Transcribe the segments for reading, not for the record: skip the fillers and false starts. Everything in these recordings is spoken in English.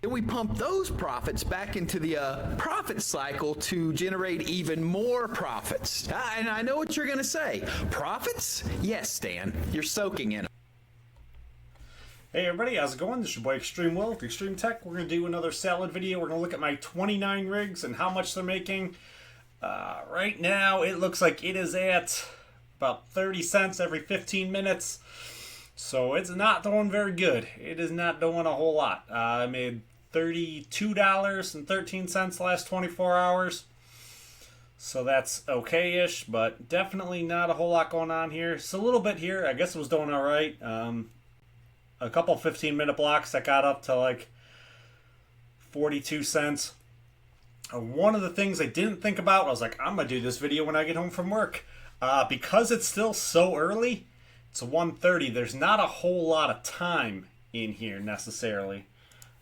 Then we pump those profits back into the profit cycle to generate even more profits. And I know what you're going to say. Profits? Yes, Stan. You're soaking in them. Hey everybody, how's it going? This is your boy ExtrmWill with Extreme Tech. We're going to do another salad video. We're going to look at my 29 rigs and how much they're making. Right now, it looks like it is at about 30 cents every 15 minutes. So it's not doing very good. It is not doing a whole lot. I made $32.13 the last 24 hours. So that's okay-ish, but definitely not a whole lot going on here. It's a little bit here. I guess it was doing all right. A couple 15-minute blocks that got up to like 42 cents. One of the things I didn't think about, I was like, I'm going to do this video when I get home from work. Because it's still so early, it's 1:30, there's not a whole lot of time in here necessarily.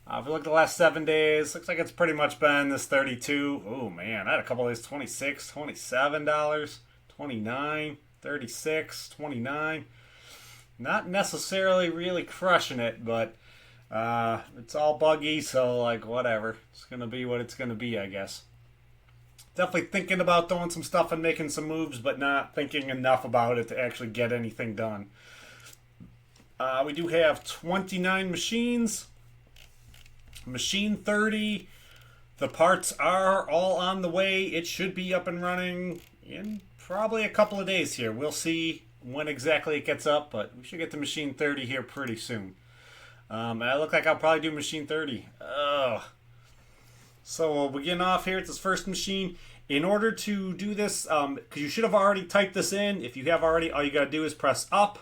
If you look at the last 7 days, looks like it's pretty much been this 32. Oh man, I had a couple of days, $26, $27, $29, $36, $29. Not necessarily really crushing it, but it's all buggy, so like whatever. It's going to be what it's going to be, I guess. Definitely thinking about doing some stuff and making some moves, but not thinking enough about it to actually get anything done. We do have 29 machines. Machine 30, the parts are all on the way. It should be up and running in probably a couple of days here. We'll see when exactly it gets up, but we should get to machine 30 here pretty soon. I look like I'll probably do machine 30. Ugh. So we'll begin off here at this first machine. In order to do this, because you should have already typed this in. If you have already, all you got to do is press up,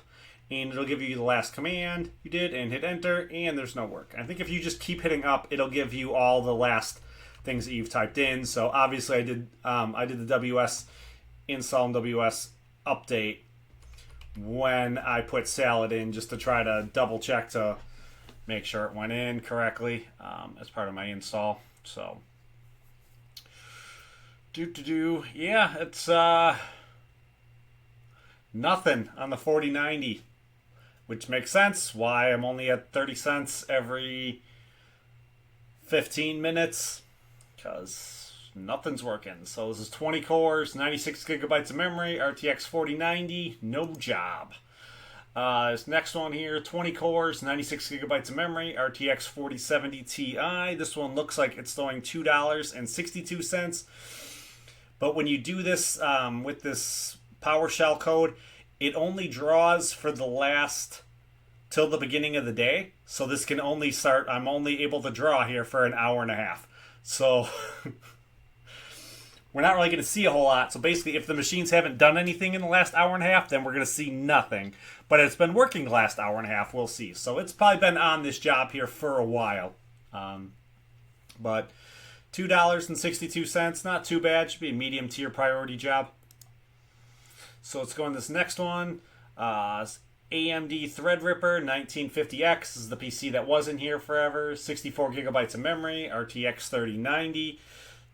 and it'll give you the last command you did, and hit enter, and there's no work. I think if you just keep hitting up, it'll give you all the last things that you've typed in. So obviously I did the WS install and WS update when I put salad in, just to try to double check to make sure it went in correctly as part of my install. So yeah, it's nothing on the 4090, which makes sense why I'm only at 30 cents every 15 minutes, because nothing's working. So this is 20 cores, 96 gigabytes of memory, RTX 4090, no job. This next one here, 20 cores, 96 gigabytes of memory, RTX 4070 Ti. This one looks like it's doing $2.62. But when you do this with this PowerShell code, it only draws for the last till the beginning of the day. So this can only start, I'm only able to draw here for an hour and a half. So we're not really going to see a whole lot. So basically, if the machines haven't done anything in the last hour and a half, then we're going to see nothing. But it's been working the last hour and a half, we'll see. So it's probably been on this job here for a while. But $2.62, not too bad. Should be a medium tier priority job. So let's go on this next one. AMD Threadripper 1950X. This is the PC that was in here forever. 64 gigabytes of memory, RTX 3090.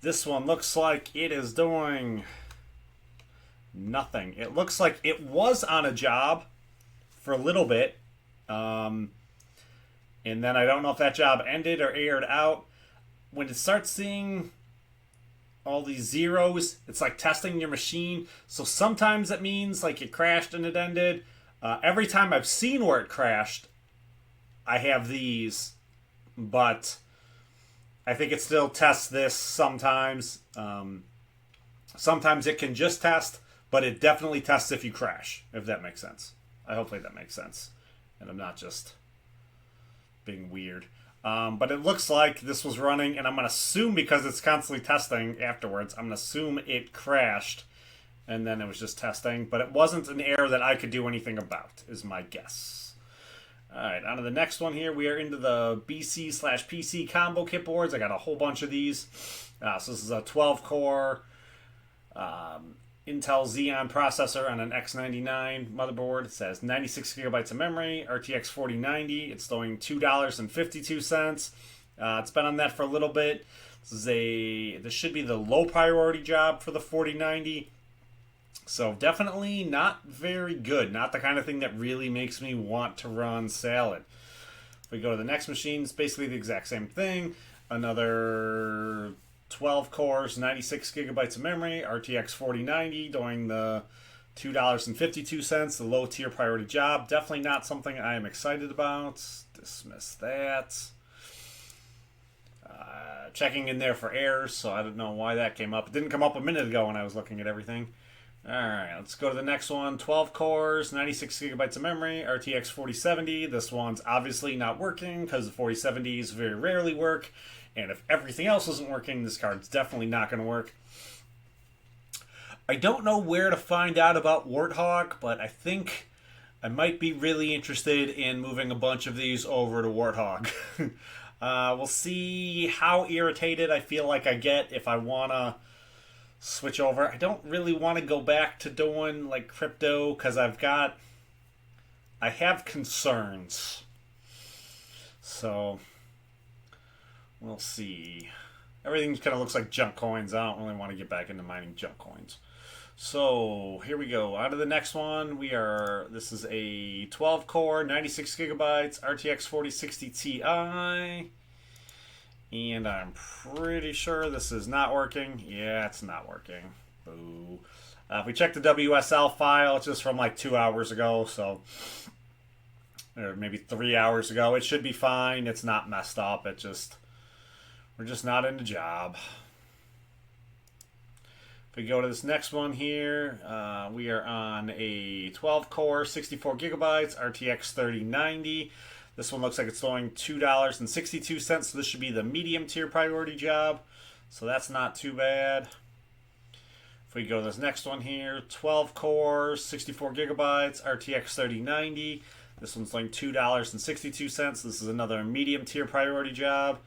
This one looks like it is doing nothing. It looks like it was on a job for a little bit. And then I don't know if that job ended or aired out. When it starts seeing all these zeros, it's like testing your machine. So sometimes it means like it crashed and it ended. Every time I've seen where it crashed, I have these. But I think it still tests this sometimes. Sometimes it can just test, but it definitely tests if you crash, if that makes sense. Hopefully that makes sense. And I'm not just being weird. But it looks like this was running, and I'm going to assume, because it's constantly testing afterwards, I'm going to assume it crashed, and then it was just testing. But it wasn't an error that I could do anything about, is my guess. Alright, on to the next one here. We are into the BC/PC combo kit boards. I got a whole bunch of these. So this is a 12-core Intel Xeon processor on an X99 motherboard. It says 96 gigabytes of memory, RTX 4090. It's doing $2.52. It's been on that for a little bit. This should be the low priority job for the 4090. So definitely not very good. Not the kind of thing that really makes me want to run salad. If we go to the next machine, it's basically the exact same thing. Another 12 cores, 96 gigabytes of memory, RTX 4090, doing the $2.52, the low tier priority job. Definitely not something I am excited about. Dismiss that. Checking in there for errors, so I don't know why that came up. It didn't come up a minute ago when I was looking at everything. Alright, let's go to the next one. 12 cores, 96 gigabytes of memory, RTX 4070. This one's obviously not working because the 4070s very rarely work. And if everything else isn't working, this card's definitely not going to work. I don't know where to find out about Warthog, but I think I might be really interested in moving a bunch of these over to Warthog. We'll see how irritated I feel like I get if I want to switch over. I don't really want to go back to doing like crypto because I have concerns. So we'll see. Everything kind of looks like junk coins. I don't really want to get back into mining junk coins. So here we go. On to the next one. This is a 12 core, 96 gigabytes, RTX 4060 Ti. And I'm pretty sure this is not working. Yeah, it's not working. Boo. If we check the WSL file, it's just from like 2 hours ago, so or maybe 3 hours ago. It should be fine. It's not messed up. We're just not in the job. If we go to this next one here, we are on a 12 core, 64 gigabytes, RTX 3090. This one looks like it's throwing $2.62, so this should be the medium tier priority job. So that's not too bad. If we go to this next one here, 12 cores, 64 gigabytes, RTX 3090. This one's throwing $2.62. This is another medium tier priority job.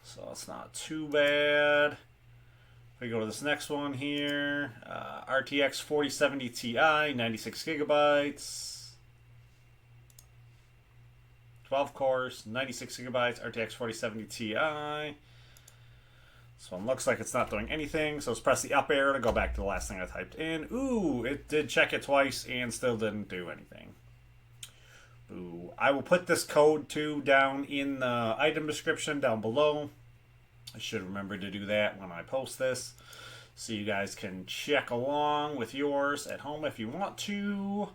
So it's not too bad. If we go to this next one here, RTX 4070 Ti, 96 gigabytes. 12 cores, 96 gigabytes, RTX 4070 Ti. This one looks like it's not doing anything, so let's press the up arrow to go back to the last thing I typed in. Ooh, it did check it twice and still didn't do anything. Ooh, I will put this code too down in the item description down below. I should remember to do that when I post this, so you guys can check along with yours at home if you want to.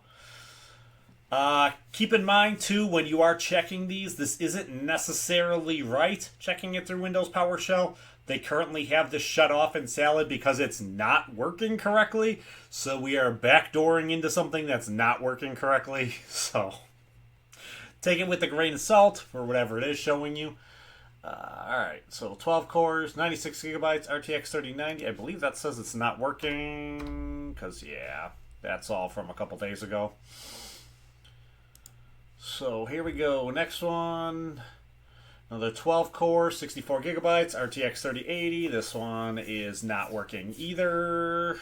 Keep in mind too, when you are checking these, this isn't necessarily right. Checking it through Windows PowerShell, they currently have this shut off in Salad because it's not working correctly. So we are backdooring into something that's not working correctly. So take it with a grain of salt for whatever it is showing you. Alright, so 12 cores, 96 gigabytes, RTX 3090. I believe that says it's not working because, yeah, that's all from a couple days ago. So here we go. Next one. Another 12 core, 64 gigabytes, RTX 3080. This one is not working either.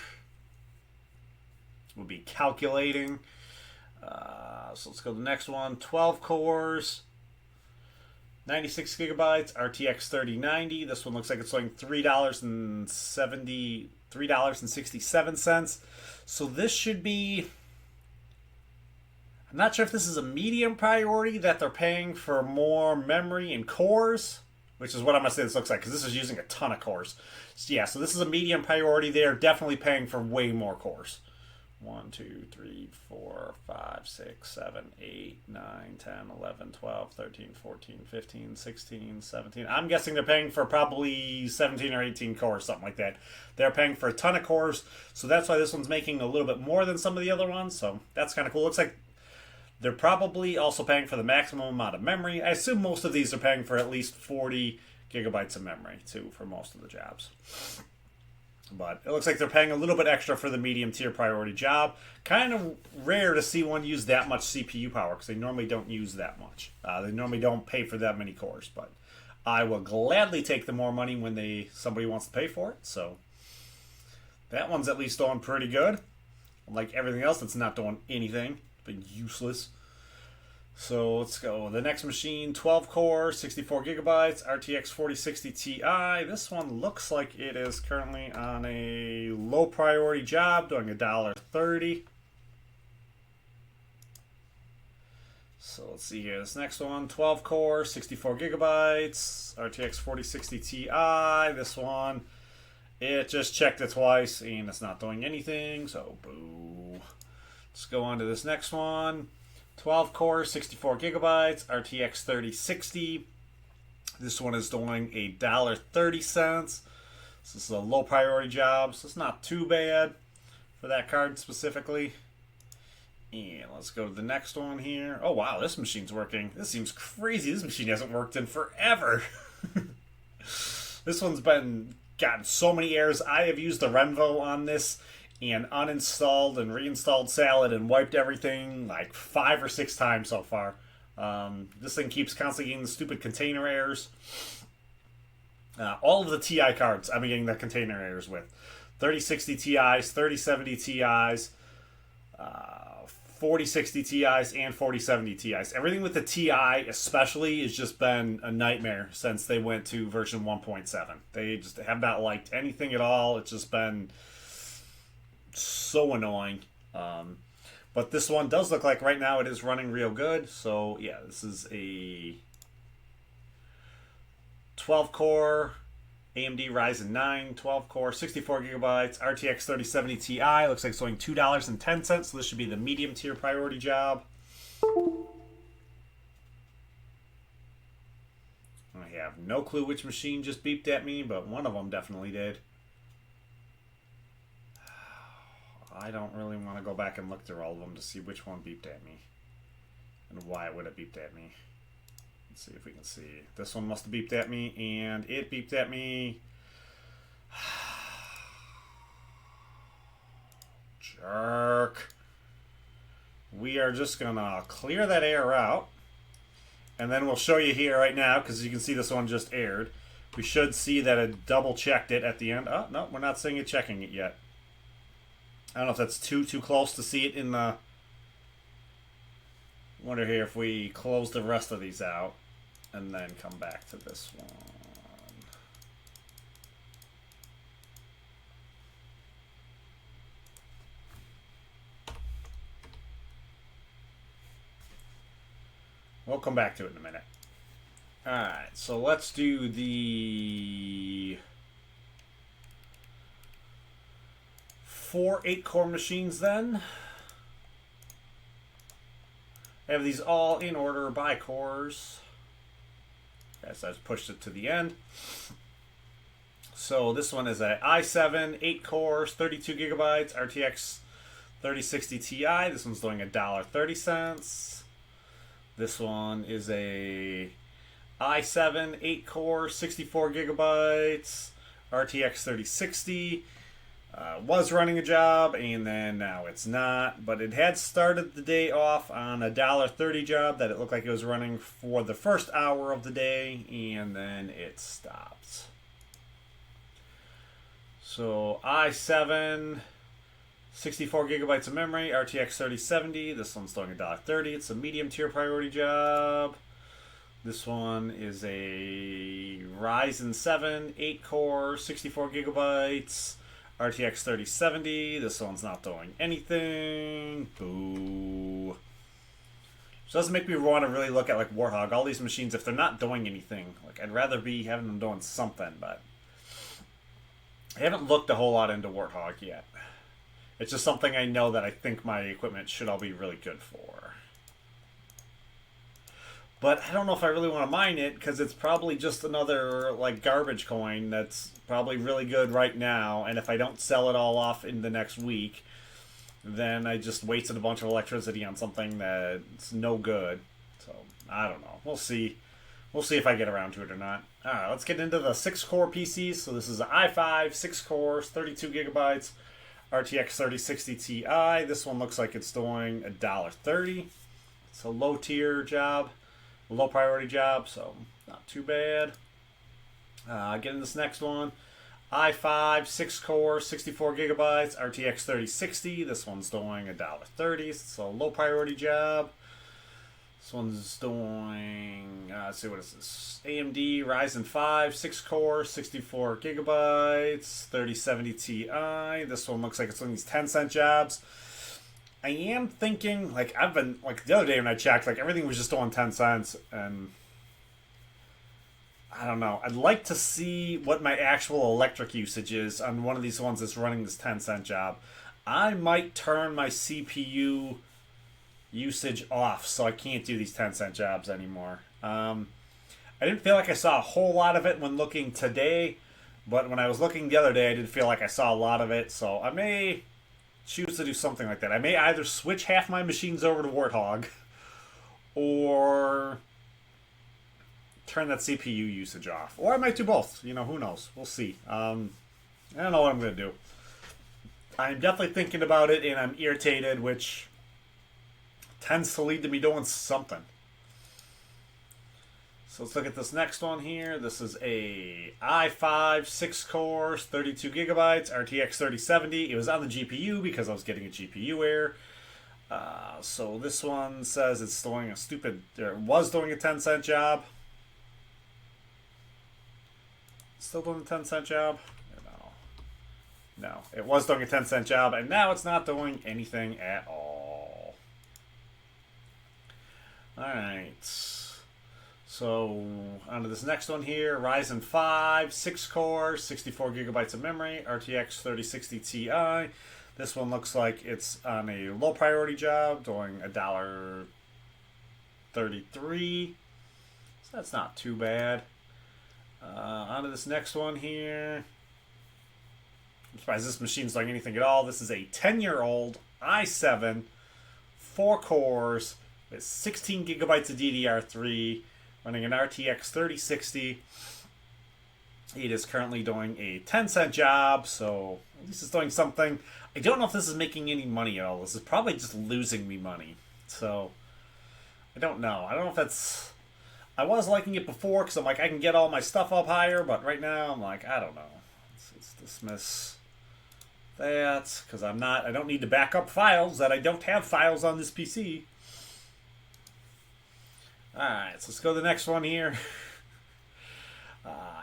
We'll be calculating. So let's go to the next one. 12 cores, 96 gigabytes, RTX 3090. This one looks like it's showing $3.67. So this should be... I'm not sure if this is a medium priority that they're paying for more memory and cores, which is what I'm going to say this looks like, because this is using a ton of cores. So yeah, so this is a medium priority. They are definitely paying for way more cores. 1, 2, 3, 4, 5, 6, 7, 8, 9, 10, 11, 12, 13, 14, 15, 16, 17. I'm guessing they're paying for probably 17 or 18 cores, something like that. They're paying for a ton of cores, so that's why this one's making a little bit more than some of the other ones, so that's kind of cool. Looks like they're probably also paying for the maximum amount of memory. I assume most of these are paying for at least 40 gigabytes of memory, too, for most of the jobs. But it looks like they're paying a little bit extra for the medium tier priority job. Kind of rare to see one use that much CPU power, because they normally don't use that much. They normally don't pay for that many cores, but I will gladly take the more money when somebody wants to pay for it. So that one's at least doing pretty good. Like everything else that's not doing anything. Been useless. So let's go. The next machine, 12 core, 64 gigabytes, RTX 4060 Ti. This one looks like it is currently on a low priority job, doing $1.30. So let's see here. This next one, 12 core, 64 gigabytes, RTX 4060 Ti. This one, it just checked it twice and it's not doing anything. So boo. Let's go on to this next one. 12 core, 64 gigabytes, RTX 3060. This one is doing $1.30. This is a low priority job, so it's not too bad for that card specifically. And let's go to the next one here. Oh wow, this machine's working. This seems crazy. This machine hasn't worked in forever. This one's gotten so many errors. I have used the Renvo on this and uninstalled and reinstalled Salad and wiped everything like 5 or 6 times so far. This thing keeps constantly getting the stupid container errors. All of the TI cards I've been getting the container errors with. 3060 Ti's, 3070 Ti's, 4060 Ti's, and 4070 Ti's. Everything with the Ti especially has just been a nightmare since they went to version 1.7. They just have not liked anything at all. It's just been so annoying. But this one does look like right now it is running real good. So yeah, this is a 12 core AMD Ryzen 9, 12 core, 64 gigabytes, RTX 3070 Ti. Looks like it's only $2.10, so this should be the medium tier priority job. I have no clue which machine just beeped at me, but one of them definitely did. I don't really want to go back and look through all of them to see which one beeped at me and why it would have beeped at me. Let's see if we can see. This one must have beeped at me, and it beeped at me. Jerk. We are just going to clear that error out, and then we'll show you here right now, because you can see this one just aired. We should see that it double-checked it at the end. Oh, no, we're not seeing it checking it yet. I don't know if that's too close to see it in the... Wonder here if we close the rest of these out and then come back to this one. We'll come back to it in a minute. Alright, so let's do the 4 8-core machines then. I have these all in order by cores. Okay, so I just pushed it to the end. So this one is a i7, 8 cores, 32 gigabytes, RTX 3060 Ti. This one's doing $1.30. This one is a i7, 8 core, 64 gigabytes, RTX 3060. Was running a job, and then now it's not. But it had started the day off on a $1.30 job that it looked like it was running for the first hour of the day, and then it stopped. So i7, 64 gigabytes of memory, RTX 3070. This one's doing $1.30. It's a medium tier priority job. This one is a Ryzen 7, 8 core, 64 gigabytes. RTX 3070. This one's not doing anything. Boo. Which doesn't make me want to really look at like Warthog. All these machines, if they're not doing anything, like I'd rather be having them doing something, but I haven't looked a whole lot into Warthog yet. It's just something I know that I think my equipment should all be really good for. But I don't know if I really want to mine it, because it's probably just another like garbage coin that's probably really good right now, and if I don't sell it all off in the next week, then I just wasted a bunch of electricity on something that's no good. So I don't know. We'll see. We'll see if I get around to it or not. Alright, let's get into the 6-core PCs. So this is an i5, 6 cores, 32 gigabytes, RTX 3060 Ti. This one looks like it's doing $1.30. It's a low tier job. Low priority job, so not too bad. Getting this next one, i5, 6 core, 64 gigabytes, RTX 3060. This one's doing $1.30. It's a low priority job. This one's doing, let's see, what is this? AMD Ryzen 5, 6 core, 64 gigabytes, 3070 Ti. This one looks like it's one of these 10-cent jobs. I am thinking, like, I've been, like, the other day when I checked, like, everything was just on 10 cents, and I don't know. I'd like to see what my actual electric usage is on one of these ones that's running this 10-cent job. I might turn my CPU usage off so I can't do these 10-cent jobs anymore. I didn't feel like I saw a whole lot of it when looking today, but when I was looking the other day, I did feel like I saw a lot of it, so I may choose to do something like that. I may either switch half my machines over to Warthog, or turn that CPU usage off. Or I might do both. You know, who knows? We'll see. I don't know what I'm going to do. I'm definitely thinking about it, and I'm irritated, which tends to lead to me doing something. So let's look at this next one here. This is a i5, 6 cores, 32 gigabytes, RTX 3070. It was on the GPU because I was getting a GPU error. So this one says it's doing a stupid, or it was doing a 10-cent job. Still doing a 10-cent job? No, it was doing a 10-cent job, and now it's not doing anything at all. Alright. So, on to this next one here. Ryzen 5, 6 cores, 64 gigabytes of memory, RTX 3060 Ti. This one looks like it's on a low priority job, doing $1.33. So that's not too bad. On to this next one here. I'm surprised this machine's doing anything at all. This is a 10-year-old i7, 4 cores, with 16 gigabytes of DDR3, running an RTX 3060. It is currently doing a 10-cent job, so at least it's doing something. I don't know if this is making any money at all. This is probably just losing me money. So, I don't know. I don't know if that's... I was liking it before because I'm like, I can get all my stuff up higher, but right now I'm like, I don't know. Let's dismiss that because I don't need to back up files that I don't have files on this PC. Alright, so let's go to the next one here.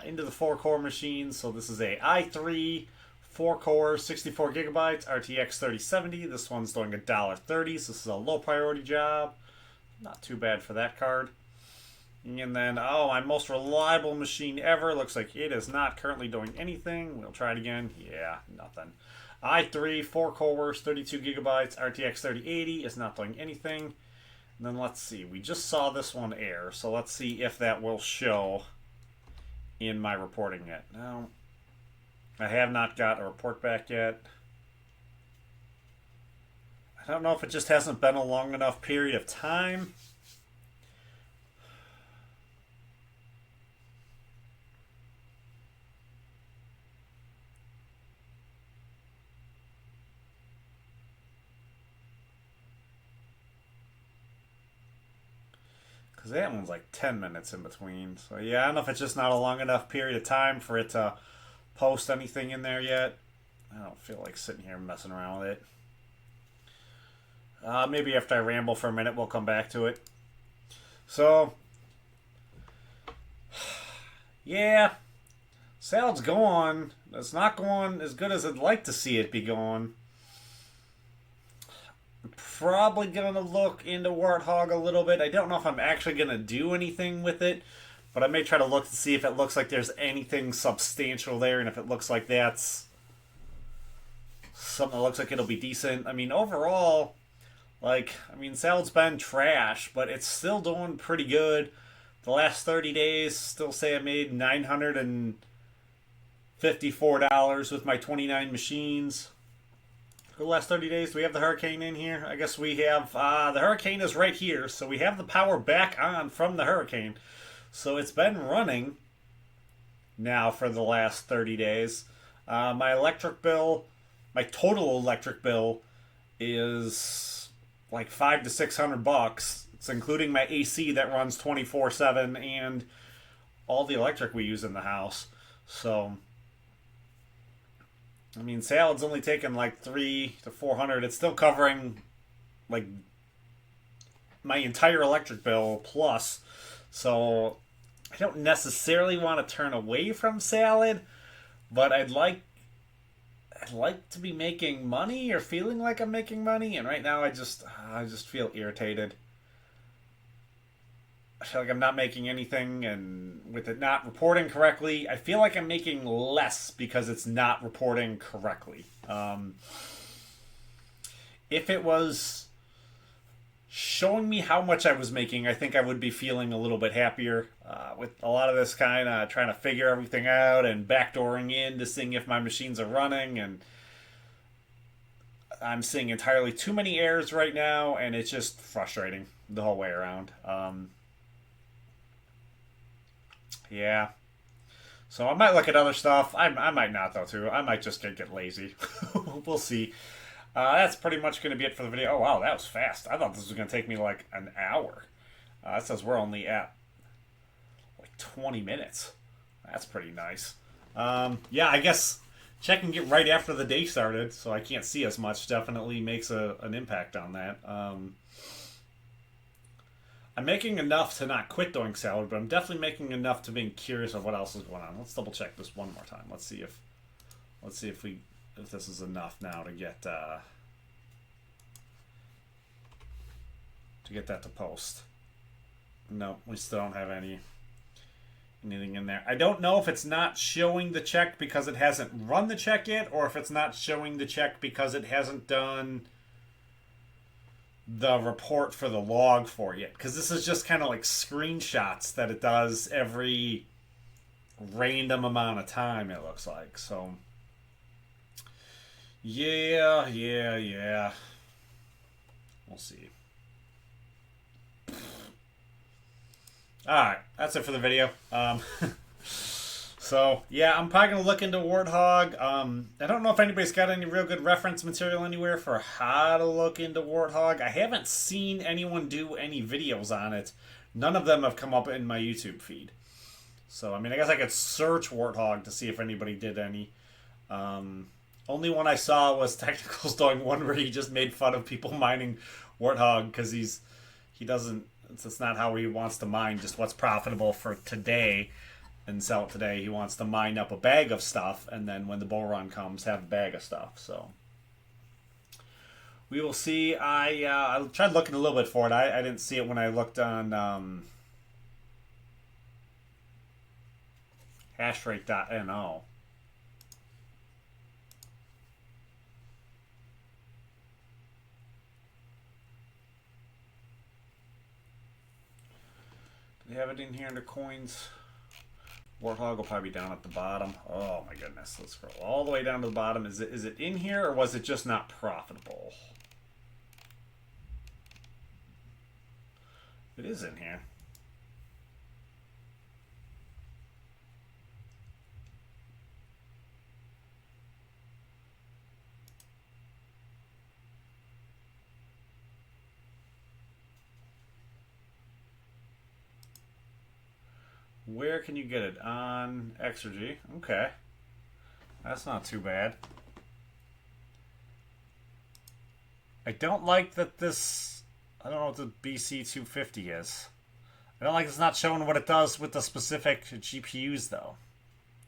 Into the 4-core machine. So this is a i3, 4 cores, 64 gigabytes, RTX 3070. This one's doing $1.30, so this is a low priority job. Not too bad for that card. And then, my most reliable machine ever. Looks like it is not currently doing anything. We'll try it again. Yeah, nothing. i3, 4 cores, 32 gigabytes, RTX 3080 is not doing anything. And then let's see, we just saw this one error, so let's see if that will show in my reporting yet. No, I have not got a report back yet. I don't know if it just hasn't been a long enough period of time. Because that one's like 10 minutes in between. So yeah, I don't know if it's just not a long enough period of time for it to post anything in there yet. I don't feel like sitting here messing around with it. Maybe after I ramble for a minute, we'll come back to it. So, yeah, salad's going. It's not going as good as I'd like to see it be going. Probably going to look into Warthog a little bit. I don't know if I'm actually going to do anything with it, but I may try to look to see if it looks like there's anything substantial there, and if it looks like that's something that looks like it'll be decent. I mean, overall, salad's been trash, but it's still doing pretty good. The last 30 days, still say I made $954 with my 29 machines. For the last 30 days, do we have the hurricane in here? I guess we have, the hurricane is right here, so we have the power back on from the hurricane. So it's been running now for the last 30 days. My electric bill, my total electric bill is like $500 to $600. It's including my AC that runs 24/7 and all the electric we use in the house. So, I mean, salad's only taken like $300 to $400. It's still covering like my entire electric bill plus. So I don't necessarily want to turn away from salad, but I'd like I'd like to be making money or feeling like I'm making money, and right now I just feel irritated. I feel like I'm not making anything, and with it not reporting correctly, I feel like I'm making less because it's not reporting correctly. If it was showing me how much I was making, I think I would be feeling a little bit happier. With a lot of this kind of trying to figure everything out and backdooring in to seeing if my machines are running, and I'm seeing entirely too many errors right now, and it's just frustrating the whole way around. Yeah. So I might look at other stuff. I might not, though, too. I might just get lazy. We'll see. That's pretty much going to be it for the video. Oh, wow, that was fast. I thought this was going to take me like an hour. It says we're only at like 20 minutes. That's pretty nice. Yeah, I guess checking it right after the day started, so I can't see as much, definitely makes an impact on that. I'm making enough to not quit doing salad, but I'm definitely making enough to being curious of what else is going on. Let's double check this one more time. Let's see if this is enough now to get that to post. No, we still don't have anything in there. I don't know if it's not showing the check because it hasn't run the check yet, or if it's not showing the check because it hasn't done the report for the log for yet. Because this is just kind of like screenshots that it does every random amount of time, it looks like. So yeah. We'll see. Alright, that's it for the video. So, yeah, I'm probably going to look into Warthog. I don't know if anybody's got any real good reference material anywhere for how to look into Warthog. I haven't seen anyone do any videos on it. None of them have come up in my YouTube feed. So, I mean, I guess I could search Warthog to see if anybody did any. Only one I saw was Technical's doing one where he just made fun of people mining Warthog because he doesn't, it's not how he wants to mine, just what's profitable for today and sell it today. He wants to mine up a bag of stuff, and then when the bull run comes, have a bag of stuff. So we will see. I tried looking a little bit for it. I didn't see it when I looked on hashrate.no. Do they have it in here under coins? Warthog will probably be down at the bottom. Oh my goodness, let's scroll all the way down to the bottom. Is it in here, or was it just not profitable? It is in here. Where can you get it? On Exergy. Okay. That's not too bad. I don't like that this... I don't know what the BC250 is. I don't like it's not showing what it does with the specific GPUs, though.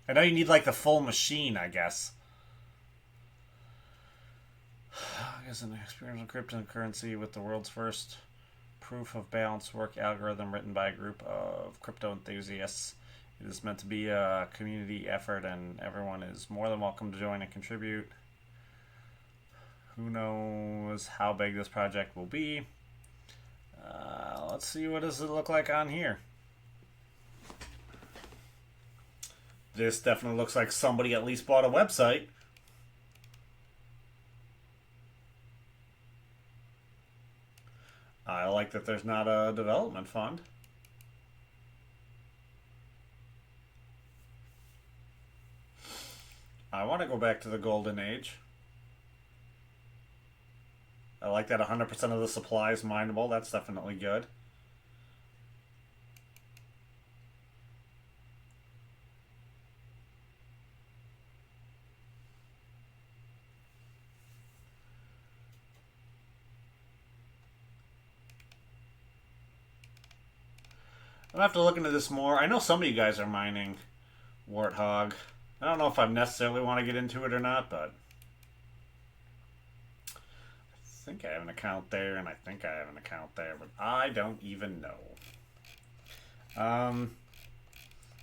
I know you need, like, the full machine, I guess. I guess an experience in cryptocurrency with the world's first proof of balance work algorithm written by a group of crypto enthusiasts. It is meant to be a community effort, and everyone is more than welcome to join and contribute. Who knows how big this project will be? Let's see, what does it look like on here? This definitely looks like somebody at least bought a website. I like that there's not a development fund. I want to go back to the golden age. I like that 100% of the supply is mineable. That's definitely good. I'm gonna have to look into this more. I know some of you guys are mining Warthog. I don't know if I necessarily want to get into it or not, but think I have an account there, and I think I have an account there, but I don't even know.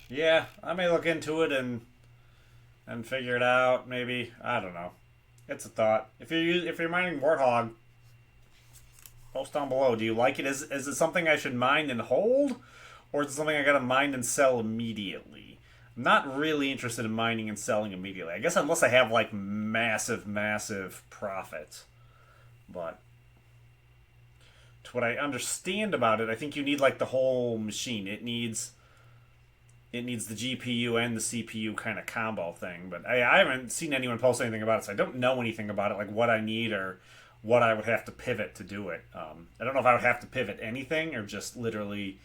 Yeah, I may look into it and figure it out. Maybe, I don't know. It's a thought. If you're mining Warthog, post down below. Do you like it? Is it something I should mine and hold, or is it something I gotta mine and sell immediately? I'm not really interested in mining and selling immediately. I guess unless I have like massive profits. But to what I understand about it, I think you need like the whole machine. It needs the GPU and the CPU kind of combo thing. But I haven't seen anyone post anything about it, so I don't know anything about it, like what I need or what I would have to pivot to do it. I don't know if I would have to pivot anything or just literally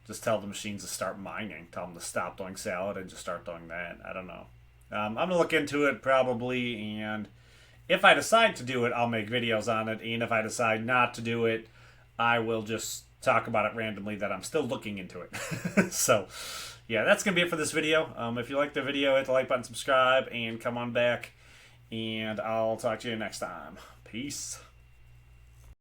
just tell the machines to start mining. Tell them to stop doing salad and just start doing that. I don't know. I'm going to look into it probably, and if I decide to do it, I'll make videos on it. And if I decide not to do it, I will just talk about it randomly that I'm still looking into it. So, yeah, that's going to be it for this video. If you liked the video, hit the like button, subscribe, and come on back. And I'll talk to you next time. Peace.